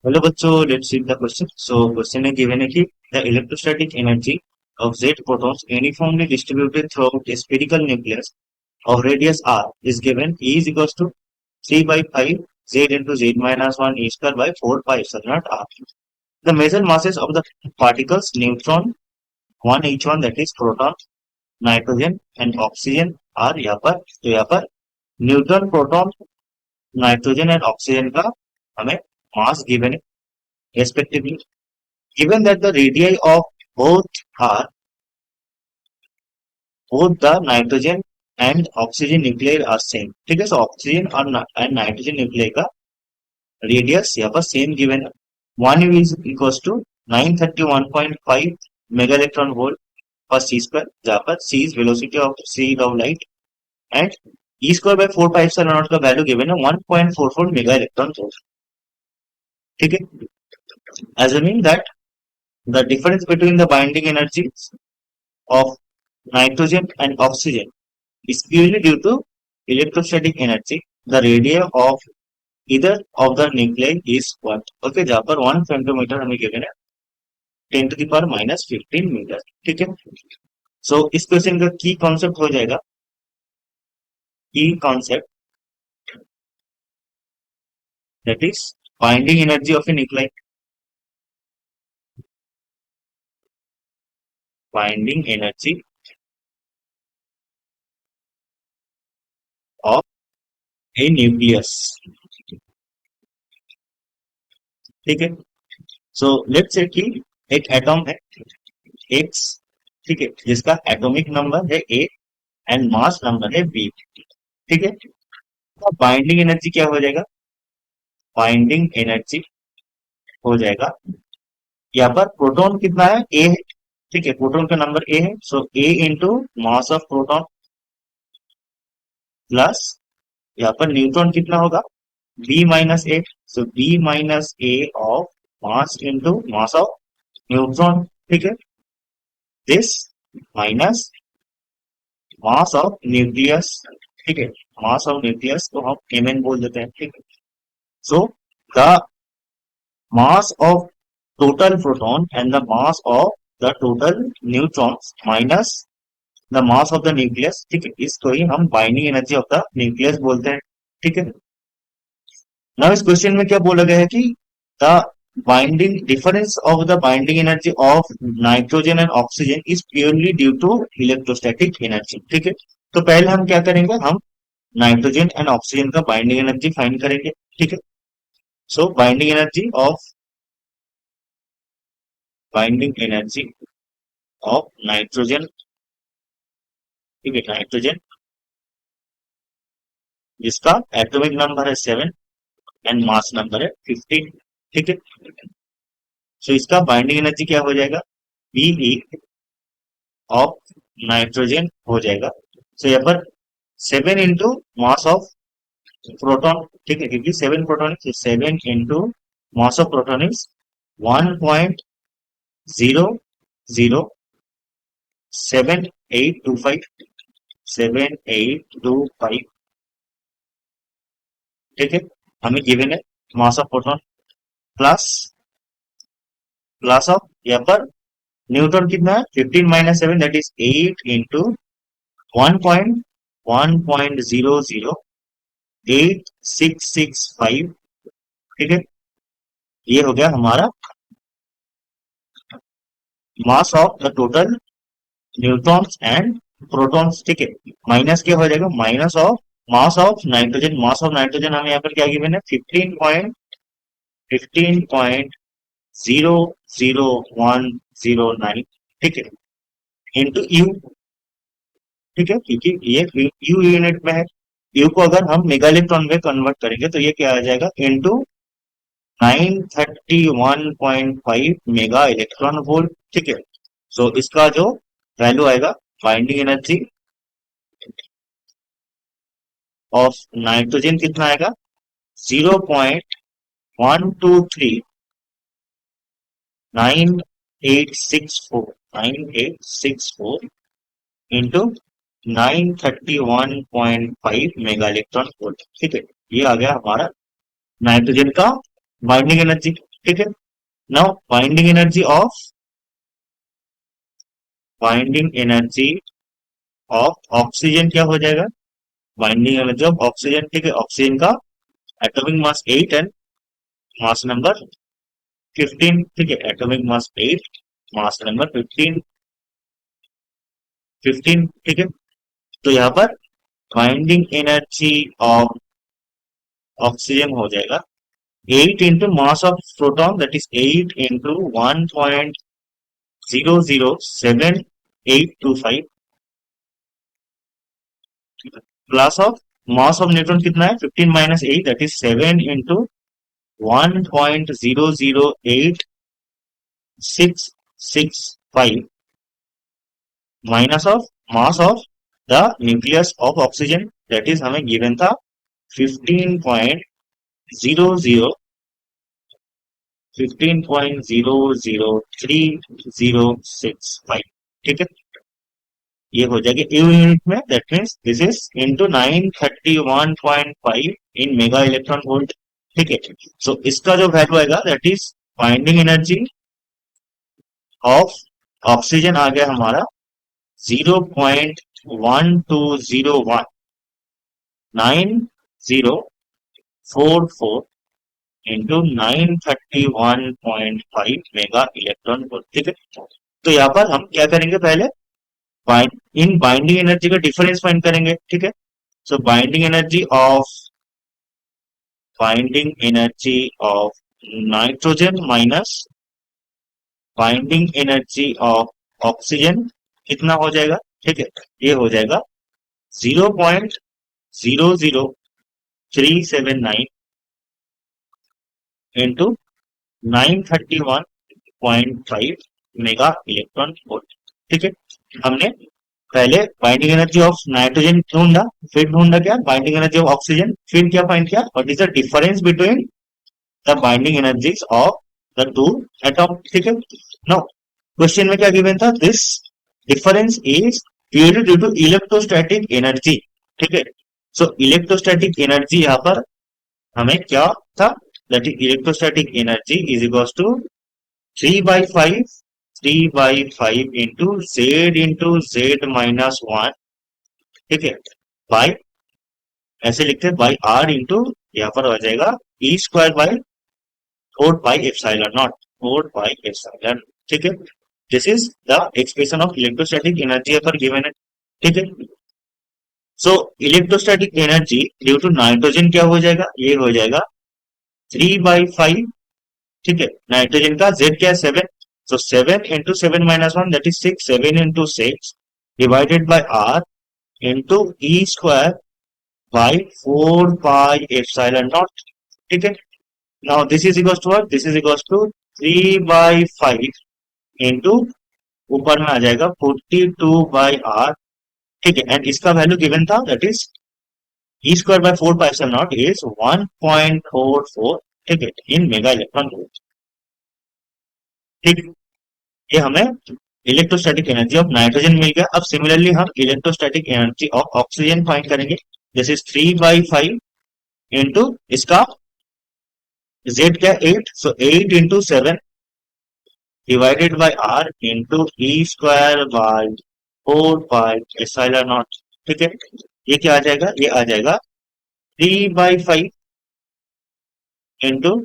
Hello बच्चों, let's see the question. So question में given है कि the electrostatic energy of Z protons uniformly distributed throughout a spherical nucleus of radius r is given E is equals to 3 by 5 Z into Z minus 1 E square by 4 pi epsilon naught r. The measured masses of the particles neutron, one each one, that is proton, nitrogen and oxygen are यहाँ पर neutron, proton, nitrogen and oxygen का हमें mass given है respectively. Given that the radii of both are both the nitrogen and oxygen nuclei are same. ठीक है, so oxygen और and nitrogen nuclear का radius यहाँ पर सेम गिवन है। One is equal to 931.5 mega electron volt per C square, जहाँ पर C is velocity of speed of light and E square by 4 pi epsilon naught का value given है 1.44 mega electron volt. ठीक है, assuming that the difference between the binding energies of nitrogen and oxygen is purely due to electrostatic energy, the radii of either of the nuclei is what? Okay, जहाँ पर 1 centimetre हमें given है 10 to the power minus 15 metre. ठीक है, सो इस question का की concept हो जाएगा, की concept that is binding energy of A nuclei, binding energy of A nucleus. ठीक है, सो लेट्स से कि एक एटॉम है एक्स, ठीक है, जिसका एटॉमिक नंबर है ए एंड मास नंबर है बी। ठीक है, तो बाइंडिंग एनर्जी क्या हो जाएगा, बाइंडिंग एनर्जी हो जाएगा यहाँ पर प्रोटॉन कितना है, ए है। ठीक है, प्रोटॉन का नंबर ए है, so A into mass of proton plus यहाँ पर न्यूट्रॉन कितना होगा, B minus A, so B minus A of mass into mass of neutron. ठीक है, this minus mass of nucleus. ठीक है, मास ऑफ न्यूक्लियस को हम एमएन बोल देते हैं। ठीक है, so the mass of total proton and the mass of the total neutrons minus the mass of the nucleus। ठीक है, इसको ही हम binding energy of the nucleus बोलते हैं। ठीक है, नाउ इस क्वेश्चन में क्या बोला गया है कि the binding difference of the binding energy of nitrogen and oxygen is purely due to electrostatic energy. ठीक है, तो पहले हम क्या करेंगे, हम नाइट्रोजन एंड ऑक्सीजन का बाइंडिंग एनर्जी फाइंड करेंगे। ठीक है, so binding energy of nitrogen, ठीक है, नाइट्रोजन जिसका एटॉमिक नंबर है 7 एंड मास नंबर है 15। ठीक है, सो इसका बाइंडिंग एनर्जी क्या हो जाएगा, बी ऑफ नाइट्रोजन हो जाएगा। सो यहाँ पर 7 इंटू मास ऑफ प्रोटॉन। ठीक है, क्योंकि 7 प्रोटॉन है, 7 into mass of proton is 1.0078257 ठीक है, हमें गिवन है मास of proton plus plus of यहाँ पर न्यूट्रॉन कितना है 15 माइनस 7 दैट इज 8 इंटू 1.100865। ठीक है, ये हो गया हमारा mass of the total neutrons and protons. ठीक है, माइनस क्या हो जाएगा, minus of mass of nitrogen. Mass of nitrogen हमें यहाँ पर क्या गिवन है 15.00109। ठीक है, इंटू यू। ठीक है, क्योंकि ये यू यूनिट में है, यू को अगर हम मेगा इलेक्ट्रॉन में कन्वर्ट करेंगे तो ये क्या आ जाएगा, इंटू 931.5 मेगा इलेक्ट्रॉन वोल्ट। ठीक है, सो इसका जो वैल्यू आएगा, बाइंडिंग एनर्जी ऑफ नाइट्रोजन कितना आएगा, 0.1239864 इंटू 931.5 मेगा इलेक्ट्रॉन वोल्ट। ठीक है, ये आ गया हमारा नाइट्रोजन का बाइंडिंग एनर्जी। ठीक है। Now binding energy of oxygen क्या हो जाएगा, बाइंडिंग एनर्जी ऑफ ऑक्सीजन, ठीक है। ऑक्सीजन का atomic mass 8 and mass number 15, ठीक है। एटॉमिक मास 8, मास नंबर 15, ठीक है। तो यहाँ पर बाइंडिंग एनर्जी ऑफ ऑक्सीजन हो जाएगा 8 into mass of proton, that is 8 into 1.007825 plus of mass of neutron कितना है 15 minus 8, that is 7 into 1.008665 minus of mass of the nucleus of oxygen, that is हमें गिवन था 15.00 15.003065, ठीक है। ये हो जाएगा यूनिट में, that means this is into 931.5 in mega electron volt, ठीक है। सो इसका जो वैल्यू आएगा that is binding energy of oxygen आ गया हमारा 0.1201944 इंटू 931.5 मेगा इलेक्ट्रॉन वोल्ट, ठीक है। तो यहाँ पर हम क्या करेंगे, पहले इन बाइंडिंग एनर्जी का डिफरेंस फाइंड करेंगे, ठीक है। So binding energy of nitrogen minus binding energy of oxygen कितना हो जाएगा, ठीक है। ये हो जाएगा 0.00379 इंटू 931.5 मेगा इलेक्ट्रॉन वोल्ट, ठीक है। हमने पहले बाइंडिंग एनर्जी ऑफ नाइट्रोजन ढूंढा, फिर ढूंढा क्या बाइंडिंग एनर्जी ऑफ ऑक्सीजन, फिर क्या फाइंड किया what is the difference between the binding energies of the two atom, ठीक है। नाउ क्वेश्चन में क्या गिवन था, this difference is purely due to electrostatic energy, ठीक है। सो इलेक्ट्रोस्टैटिक एनर्जी यहाँ पर हमें क्या था, that is electrostatic energy is equals to 3/5 into Z minus one, ठीक है, बाई ऐसे लिखते हैं बाई आर इंटू यहाँ पर हो जाएगा E square by 4 pi epsilon naught, 4 pi epsilon, ठीक है। This is the expression of electrostatic energy पर गिवन है, ठीक है। So electrostatic energy due to nitrogen क्या हो जाएगा, ये हो जाएगा 3/5, ठीक है। नाइट्रोजन का जेड क्या है 7, सो 7 इंटू 7 - 1 दैट इज 6, 7 इंटू 6 divided by R into E square by 4 pi epsilon naught, ठीक है। Now this is equals to what, this is equals to 3/5 into ऊपर में आ जाएगा 42/r, ठीक है। एंड इसका वैल्यू गिवन था that is E square by 4 pi epsilon naught is 1.44, ठीक है, इन मेगा इलेक्ट्रॉन वोल्ट, ठीक है। ये हमें इलेक्ट्रोस्टैटिक एनर्जी ऑफ नाइट्रोजन मिल गया। अब सिमिलरली हम electrostatic energy of oxygen find करेंगे, दिस इज 3/5 इंटू इसका जेड क्या 8, so 8 into 7 divided by R into E square by 4 pi epsilon naught, ठीक है। ये क्या आ जाएगा, ये आ जाएगा 3/5 into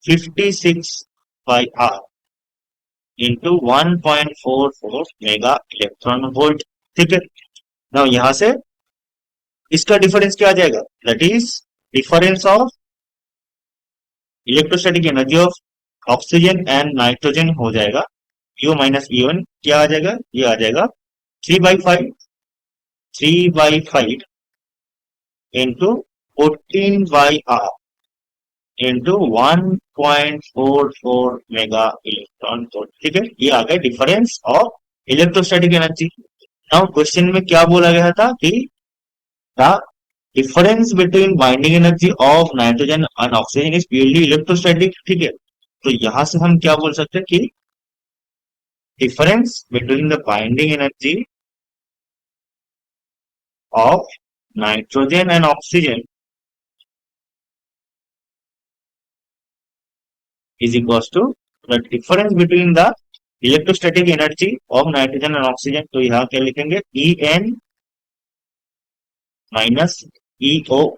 56/r into 1.44 mega electron volt, ठीक है। नाउ यहां से इसका डिफरेंस क्या आ जाएगा, that is difference of electrostatic energy of oxygen and nitrogen हो जाएगा यू माइनस ई1, क्या आ जाएगा, ये आ जाएगा 3/5 into 14/r into 1.44 mega electron volt, ठीक है। ये आ गया difference of electrostatic energy. Now question में क्या बोला गया था कि the difference between binding energy of nitrogen and oxygen is purely electrostatic, ठीक है। तो यहां से हम क्या बोल सकते हैं कि difference between the binding energy of nitrogen and oxygen is equal to the difference between the electrostatic energy of nitrogen and oxygen. तो यहाँ क्या लिखेंगे, ई एन माइनस ई ओ,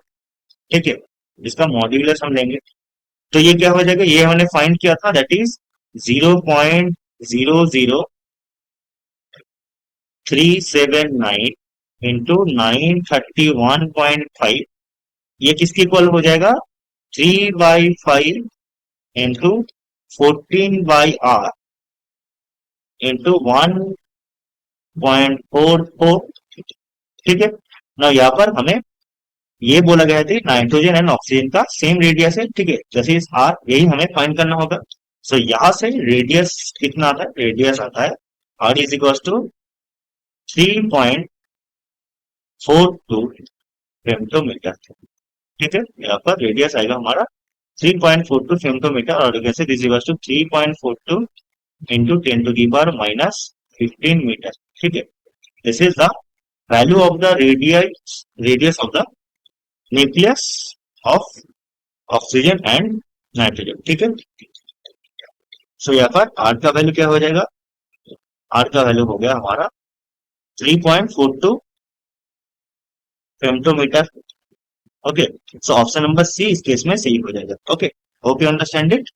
ठीक है, जिसका मॉड्यूलस हम लेंगे। तो ये क्या हो जाएगा, ये हमने फाइंड किया था, दैट इज 0.00379 इंटू 931.5। ये किसके इक्वल हो जाएगा, 3/5 इंटू 14/r इंटू 1.44, ठीक है ना। यहाँ पर हमें ये बोला गया था नाइट्रोजन एंड ऑक्सीजन का सेम रेडियस है, ठीक है, जैसे इस आर, यही हमें फाइंड करना होगा। सो यहाँ से रेडियस कितना आता है, रेडियस आता है आर इज इक्वल टू 3.42 फेम्टोमीटर, ठीक है। यहाँ पर रेडियस आएगा हमारा 3.42 फेम्टोमीटर, और कैसे, this equal to 3.42 into 10⁻⁻15 metre, ठीक है। This is the value of the radius of the nucleus of oxygen and nitrogen, ठीक है। सो यहाँ पर आर का वैल्यू क्या हो जाएगा, आर का वैल्यू हो गया हमारा 3.42 femtometre, okay. So option number C इस केस में सही हो जाएगा, okay. Hope you understand it.